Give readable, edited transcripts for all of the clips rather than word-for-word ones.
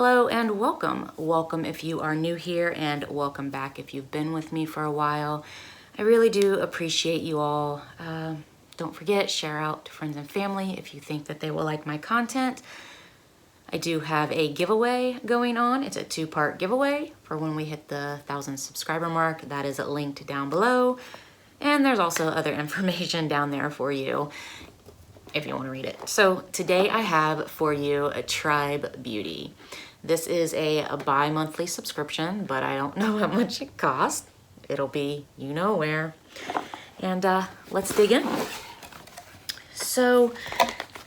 Hello and welcome. Welcome if you are new here, and welcome back if you've been with me for a while. I really do appreciate you all. Don't forget, share out to friends and family if you think that they will like my content. I do have a giveaway going on. It's a two-part giveaway for when we hit the 1,000 subscriber mark. That is linked down below. And there's also other information down there for you if you want to read it. So today I have for you a Tribe Beauty. This is a bi-monthly subscription, but I don't know how much it costs. It'll be you know where. And let's dig in. So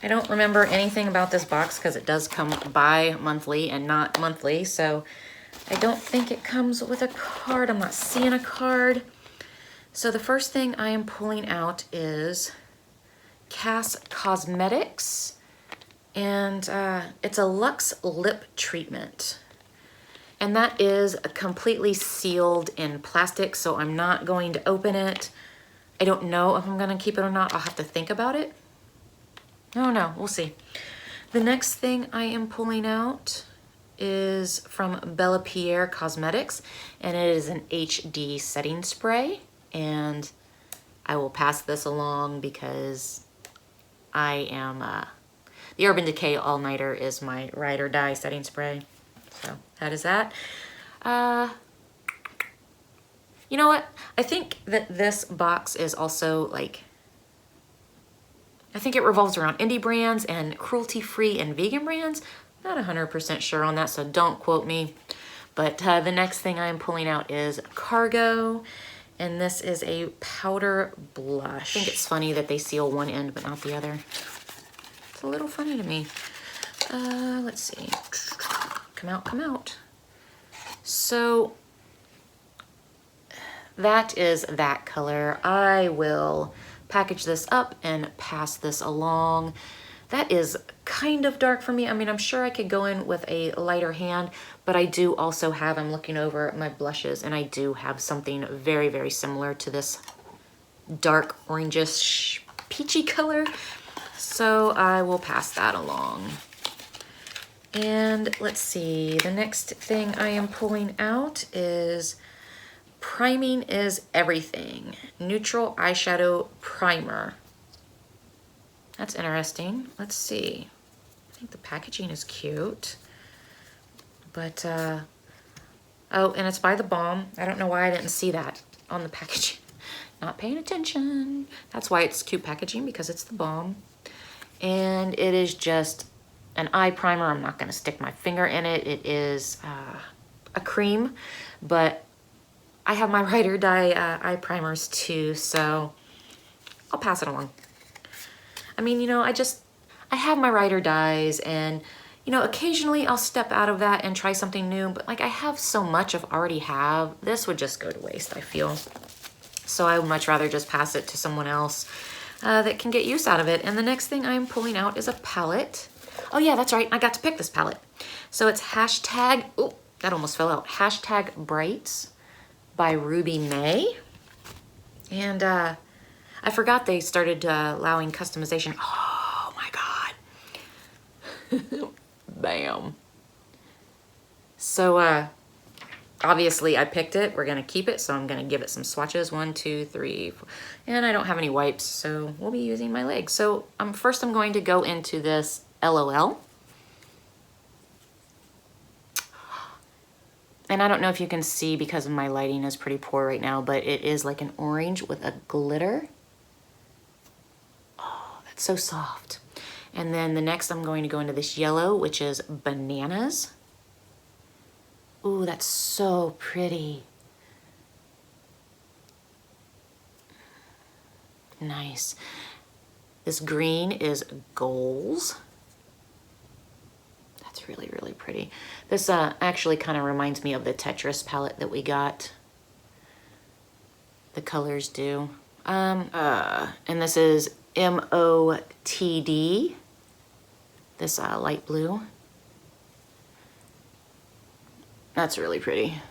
I don't remember anything about this box because it does come bi-monthly and not monthly. So I don't think it comes with a card. I'm not seeing a card. So the first thing I am pulling out is Cass Cosmetics, and it's a Luxe Lip Treatment. And that is completely sealed in plastic, so I'm not going to open it. I don't know if I'm gonna keep it or not. I'll have to think about it. No, we'll see. The next thing I am pulling out is from Bella Pierre Cosmetics, and it is an HD setting spray. And I will pass this along because I am, the Urban Decay All Nighter is my ride or die setting spray. So that is that. You know what? I think that this box is also like, I think it revolves around indie brands and cruelty-free and vegan brands. Not 100% sure on that, so don't quote me. But the next thing I'm pulling out is Cargo. And this is a powder blush. I think it's funny that they seal one end but not the other. It's a little funny to me. Let's see. Come out. So that is that color. I will package this up and pass this along. That is kind of dark for me. I mean, I'm sure I could go in with a lighter hand, but I do also have, I'm looking over my blushes, and I do have something very, very similar to this dark orangish peachy color. So I will pass that along. And let's see, the next thing I am pulling out is Priming is Everything Neutral Eyeshadow Primer. That's interesting. Let's see. I think the packaging is cute. But, oh, and it's by The Balm. I don't know why I didn't see that on the packaging. Not paying attention. That's why it's cute packaging, because it's The Balm. And it is just an eye primer. I'm not going to stick my finger in it. It is a cream, but I have my Ride or Die eye primers too, so I'll pass it along. I mean, you know, I have my Ride or Dies, and, you know, occasionally I'll step out of that and try something new, but like I have so much I've already have, this would just go to waste, I feel. So I would much rather just pass it to someone else that can get use out of it. And the next thing I'm pulling out is a palette. Oh yeah, that's right, I got to pick this palette. So it's hashtag, oh, that almost fell out, hashtag Brights by Ruby May. And I forgot they started allowing customization. Oh my God. Bam. So obviously I picked it. We're gonna keep it, so I'm gonna give it some swatches. 1, 2, 3, 4. And I don't have any wipes, so we'll be using my legs. So first I'm going to go into this LOL. And I don't know if you can see because my lighting is pretty poor right now, but it is like an orange with a glitter. Oh, that's so soft. And then the next I'm going to go into this yellow, which is Bananas. Ooh, that's so pretty. Nice. This green is Goals. That's really, really pretty. This actually kind of reminds me of the Tetris palette that we got. The colors do. And this is MOTD. This light blue. That's really pretty.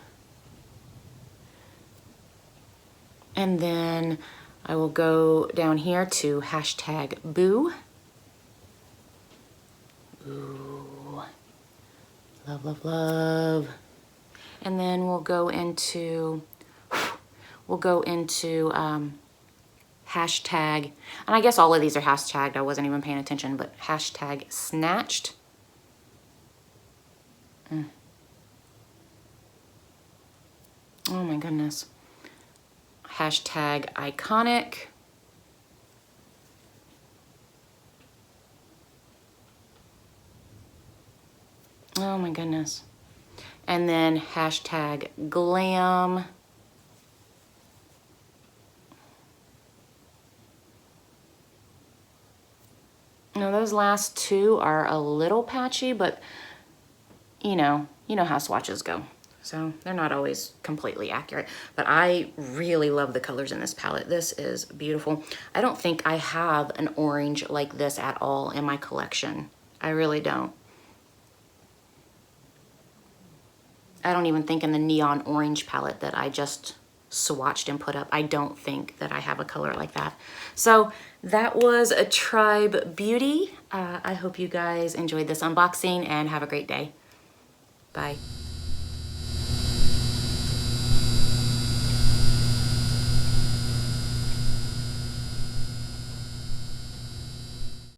And then I will go down here to hashtag Boo. Ooh, Love, love, love. And then we'll go into hashtag, and I guess all of these are hashtagged. I wasn't even paying attention, but hashtag snatched. Oh my goodness. Hashtag iconic. Oh my goodness. And then hashtag glam. Now those last two are a little patchy, but you know how swatches go. So they're not always completely accurate, but I really love the colors in this palette. This is beautiful. I don't think I have an orange like this at all in my collection. I really don't. I don't even think in the neon orange palette that I just swatched and put up, I don't think that I have a color like that. So that was a Tribe Beauty. I hope you guys enjoyed this unboxing and have a great day. Bye.